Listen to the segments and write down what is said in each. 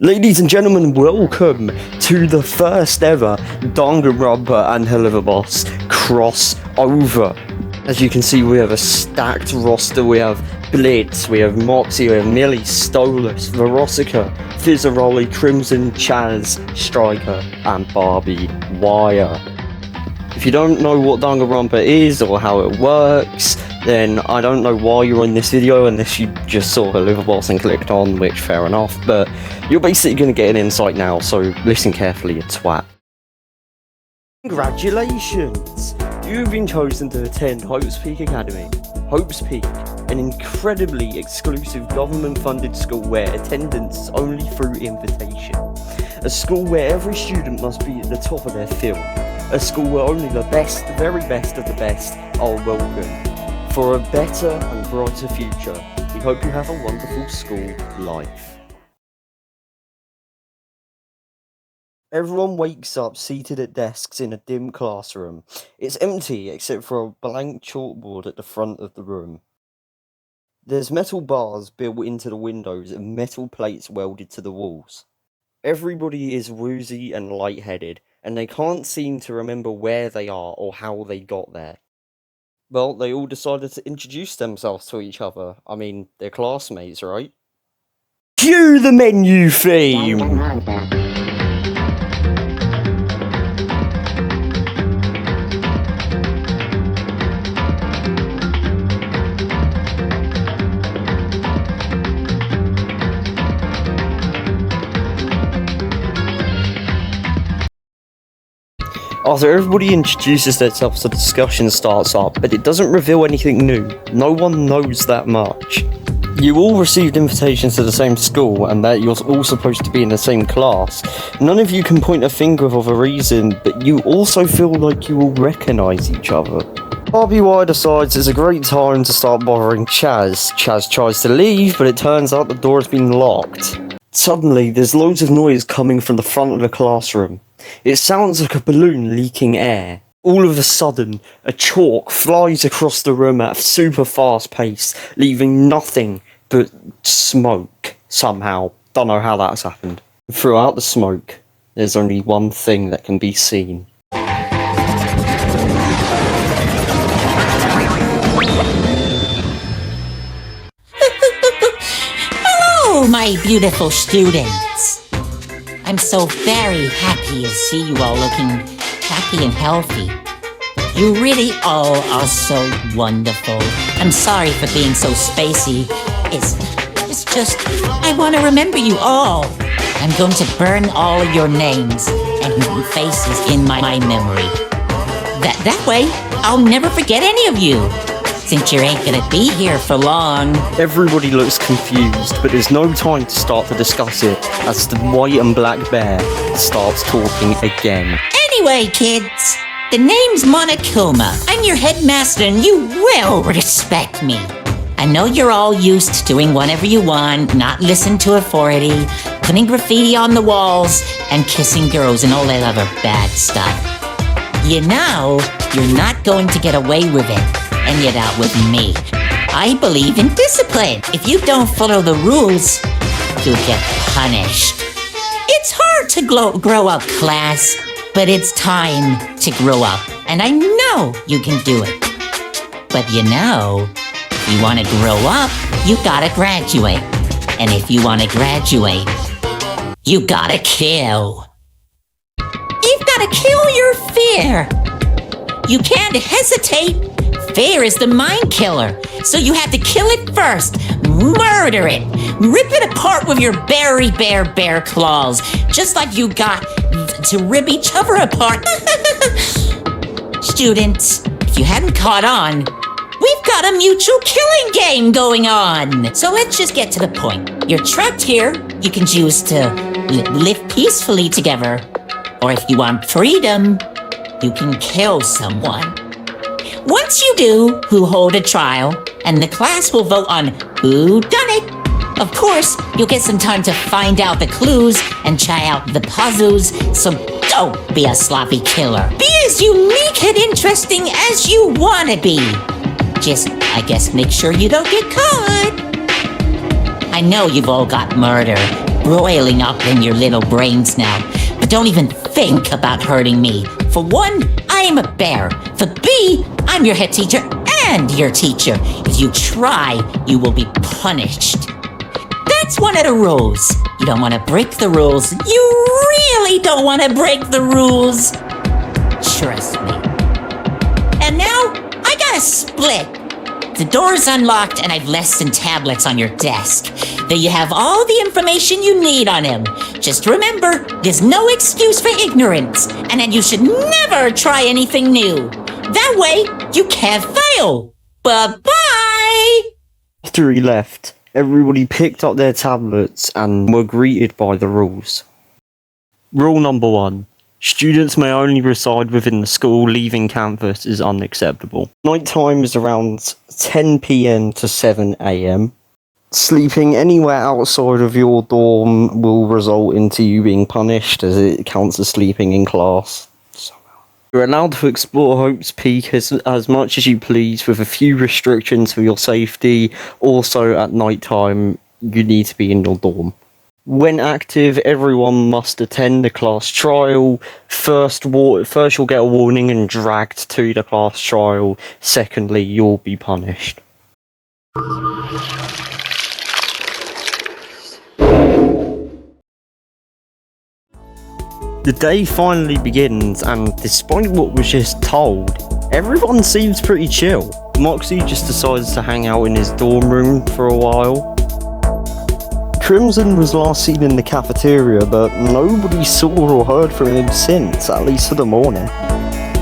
Ladies and gentlemen, welcome to the first ever Danganronpa and Helluva Boss crossover. As you can see, we have a stacked roster. We have Blitz, we have Moxie, we have Millie, Stolas, Veronica, Fizzaroli, Crimson, Chaz, Striker, and Barbie Wire. If you don't know what Danganronpa is or how it works, then I don't know why you're in this video unless you just saw Helluva Boss and clicked on, which fair enough, but you're basically going to get an insight now, so listen carefully, you twat. Congratulations! You've been chosen to attend Hope's Peak Academy. Hope's Peak, an incredibly exclusive government-funded school where attendance is only through invitation. A school where every student must be at the top of their field. A school where only the best, the very best of the best are welcome. For a better and brighter future, we hope you have a wonderful school life. Everyone wakes up seated at desks in a dim classroom. It's empty except for a blank chalkboard at the front of the room. There's metal bars built into the windows and metal plates welded to the walls. Everybody is woozy and lightheaded, and they can't seem to remember where they are or how they got there. Well, they all decided to introduce themselves to each other. I mean, they're classmates, right? Cue the menu theme! After everybody introduces themselves, the discussion starts up, but it doesn't reveal anything new. No one knows that much. You all received invitations to the same school, and that you're all supposed to be in the same class. None of you can point a finger of a reason, but you also feel like you all recognise each other. Barbie Wire decides it's a great time to start bothering Chaz. Chaz tries to leave, but it turns out the door has been locked. Suddenly, there's loads of noise coming from the front of the classroom. It sounds like a balloon leaking air. All of a sudden, a chalk flies across the room at a super fast pace, leaving nothing but smoke, somehow. Don't know how that's happened. Throughout the smoke, there's only one thing that can be seen. Hello, my beautiful students. I'm so very happy to see you all looking happy and healthy. You really all are so wonderful. I'm sorry for being so spacey. It's just, I want to remember you all. I'm going to burn all your names and faces in my memory. That way, I'll never forget any of you. Since you ain't gonna be here for long. Everybody looks confused, but there's no time to start to discuss it as the white and black bear starts talking again. Anyway, kids, the name's Monokuma. I'm your headmaster and you will respect me. I know you're all used to doing whatever you want, not listen to authority, putting graffiti on the walls, and kissing girls and all that other bad stuff. You know, you're not going to get away with it. And yet out with me. I believe in discipline. If you don't follow the rules, you'll get punished. It's hard to grow up, class, but it's time to grow up. And I know you can do it. But you know, if you want to grow up, you gotta graduate. And if you want to graduate, you gotta kill. You've gotta kill your fear. You can't hesitate. Fear is the mind killer, so you have to kill it first, murder it, rip it apart with your bear claws, just like you got to rip each other apart. Students, if you hadn't caught on, we've got a mutual killing game going on. So let's just get to the point. You're trapped here, you can choose to live peacefully together, or if you want freedom, you can kill someone. Once you do, who hold a trial, and the class will vote on who done it. Of course, you'll get some time to find out the clues and try out the puzzles, so don't be a sloppy killer. Be as unique and interesting as you want to be. Just, I guess, make sure you don't get caught. I know you've all got murder broiling up in your little brains now. But don't even think about hurting me. For one, I am a bear. For B, I'm your head teacher and your teacher. If you try, you will be punished. That's one of the rules. You don't want to break the rules. You really don't want to break the rules. Trust me. And now, I got a split. The door's unlocked and I've left some tablets on your desk. There you have all the information you need on him. Just remember, there's no excuse for ignorance, and that you should never try anything new. That way, you can't fail. Bye-bye! After he left, everybody picked up their tablets and were greeted by the rules. Rule number 1. Students may only reside within the school. Leaving campus is unacceptable. Night time is around 10 PM to 7 AM. Sleeping anywhere outside of your dorm will result into you being punished, as it counts as sleeping in class. You're allowed to explore Hope's Peak as much as you please, with a few restrictions for your safety. Also, at night time, you need to be in your dorm. When active, everyone must attend the class trial. First, you'll get a warning and dragged to the class trial. Secondly, you'll be punished. The day finally begins, and despite what was just told, everyone seems pretty chill. Moxie just decides to hang out in his dorm room for a while. Crimson was last seen in the cafeteria, but nobody saw or heard from him since, at least for the morning.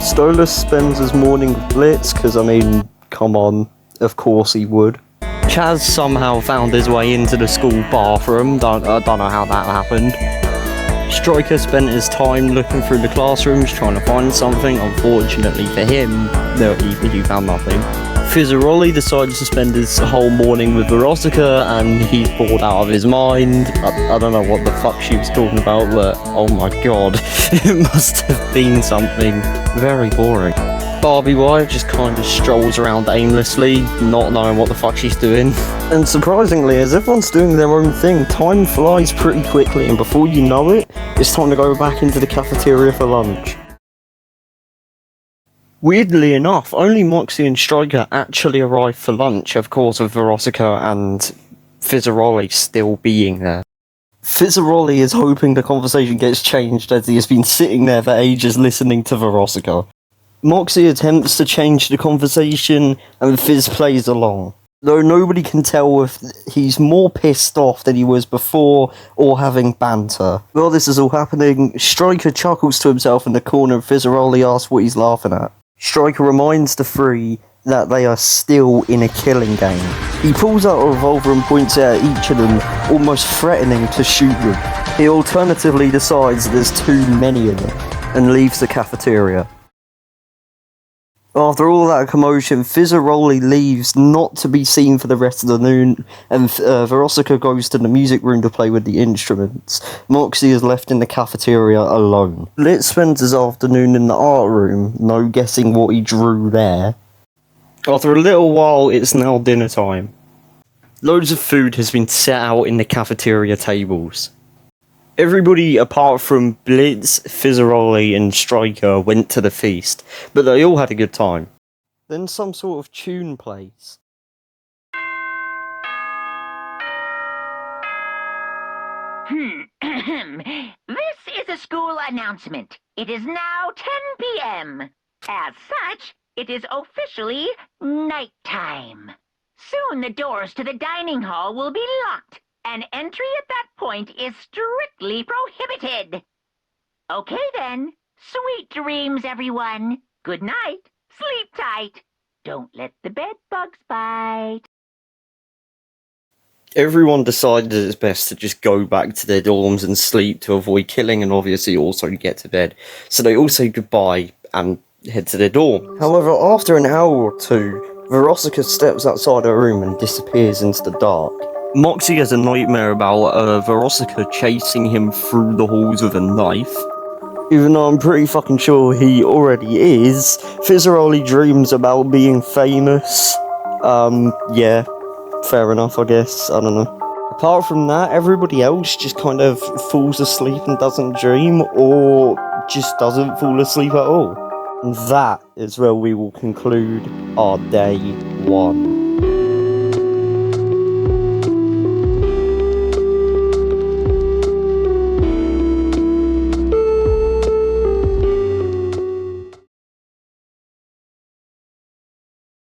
Stolas spends his morning with Blitz, because, I mean, come on, of course he would. Chaz somehow found his way into the school bathroom, I don't know how that happened. Striker spent his time looking through the classrooms trying to find something. Unfortunately for him, he found nothing. Fizzarolli decided to spend his whole morning with Veronica, and he's bored out of his mind. I don't know what the fuck she was talking about, but oh my god, it must have been something very boring. Barbie Wife just kind of strolls around aimlessly, not knowing what the fuck she's doing. And surprisingly, as everyone's doing their own thing, time flies pretty quickly, and before you know it, it's time to go back into the cafeteria for lunch. Weirdly enough, only Moxie and Striker actually arrive for lunch, of course, with Veronica and Fizzarolli still being there. Fizzarolli is hoping the conversation gets changed, as he has been sitting there for ages listening to Veronica. Moxie attempts to change the conversation, and Fizz plays along, though nobody can tell if he's more pissed off than he was before or having banter. While this is all happening, Striker chuckles to himself in the corner, and Fizzarolli asks what he's laughing at. Striker reminds the three that they are still in a killing game. He pulls out a revolver and points it at each of them, almost threatening to shoot them. He alternatively decides there's too many of them, and leaves the cafeteria. After all that commotion, Fizzarolli leaves, not to be seen for the rest of the noon, and Veronica goes to the music room to play with the instruments. Moxie is left in the cafeteria alone. Blitz spends his afternoon in the art room, no guessing what he drew there. After a little while, it's now dinner time. Loads of food has been set out in the cafeteria tables. Everybody apart from Blitz, Fizzarolli and Striker went to the feast, but they all had a good time. Then some sort of tune plays. This is a school announcement. It is now 10 p.m. As such, it is officially nighttime. Soon the doors to the dining hall will be locked, and entry at that point is strictly prohibited. Okay then, sweet dreams, everyone. Good night, sleep tight. Don't let the bed bugs bite. Everyone decided it's best to just go back to their dorms and sleep to avoid killing, and obviously also get to bed. So they all say goodbye and head to their dorm. However, after an hour or two, Veronica steps outside her room and disappears into the dark. Moxie has a nightmare about Veronica chasing him through the halls with a knife. Even though I'm pretty fucking sure he already is, Fizzarolli dreams about being famous. Yeah, fair enough, I guess. I don't know. Apart from that, everybody else just kind of falls asleep and doesn't dream, or just doesn't fall asleep at all. And that is where we will conclude our day 1.